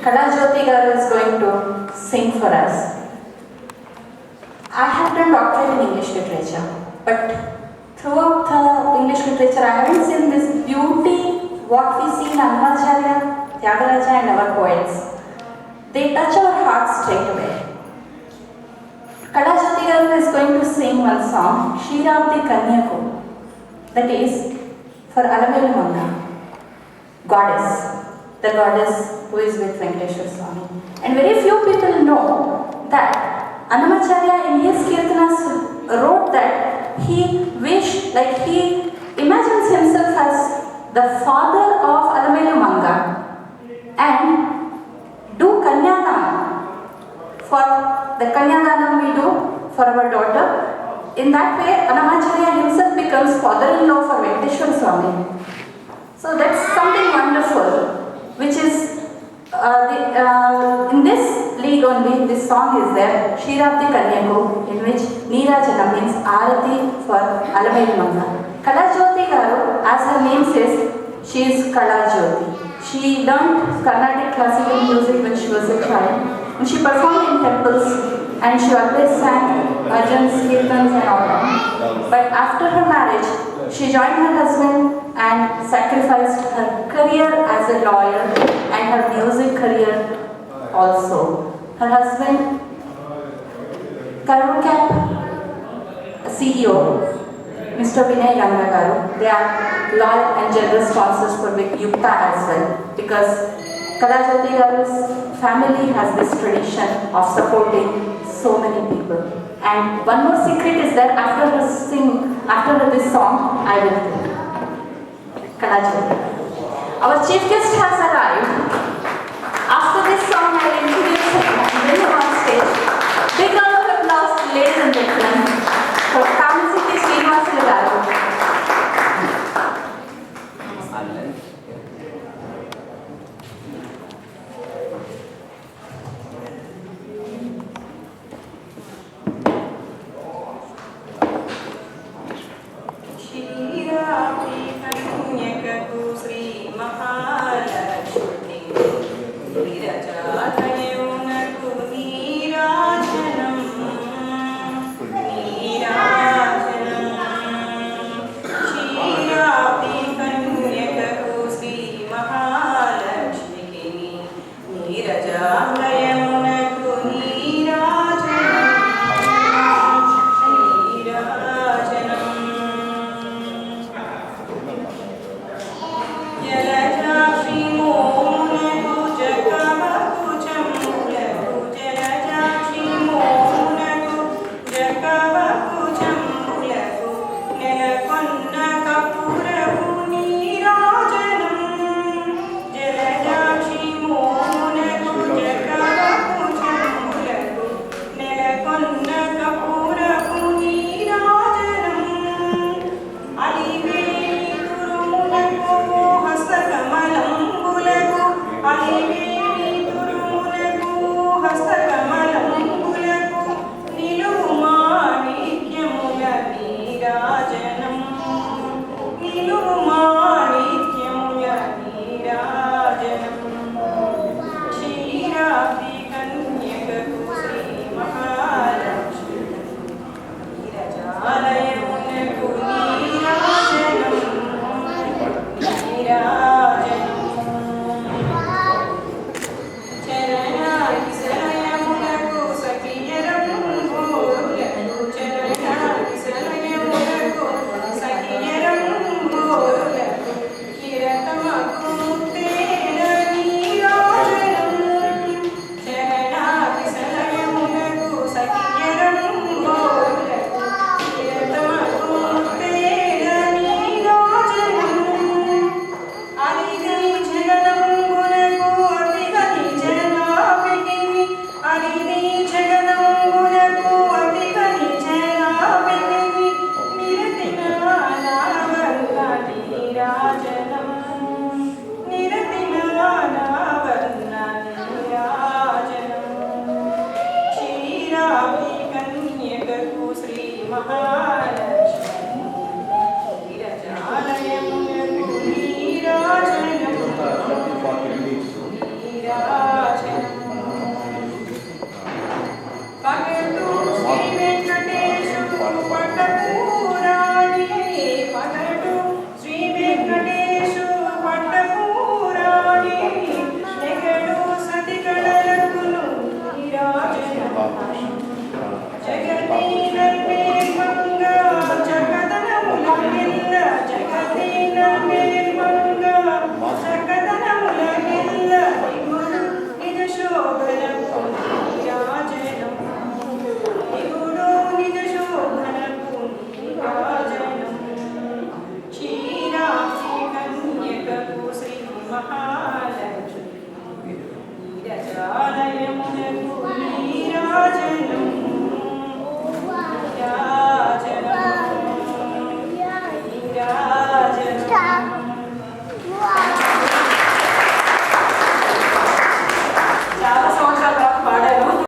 Kalajyoti Garu is going to sing for us. I have done doctorate in English literature, but throughout the English literature, I haven't seen this beauty, what we see in Annamacharya, Tyagaraja and our poets. They touch our hearts straight away. Kalajyoti Garu is going to sing one song, Ksheerabdi Kanyaku, that is for Alamelu Manga, goddess, the goddess who is with Venkateshwara Swami. And very few people know that Annamacharya in his Kirtanas wrote that he wished, like he imagines himself as the father of Alamelu Manga and do Kanyadanam. For the Kanyadanam we do for our daughter. In that way, Annamacharya himself becomes father-in-law for Venkateshwara Swami. So that's something wonderful, which is in this league only, this song is there, Ksheerabdi Kanyaku, in which Neerajana means Arati for Alamelu Manga. Kalajyoti Garu, as her name says, she is Kalajyoti. She learned Carnatic classical music when she was a child. And she performed in temples and she always sang bhajans, kirtans and all that. But after her marriage, she joined her husband and sacrificed her career as a lawyer and her music career also. Her husband, Karurcap CEO, Mr. Vinay Ganga Garu, they are loyal and generous sponsors for Yukta as well, because Kalajyoti Garu's family has this tradition of supporting so many people. And one more secret is that after this song, I will do Kalajyoti. Our chief guest has arrived. After this song, I will introduce him and bring him on stage. Big round of applause, ladies and gentlemen, for Kamasiti Srinivasulu Garu. Shri Mahalakshmi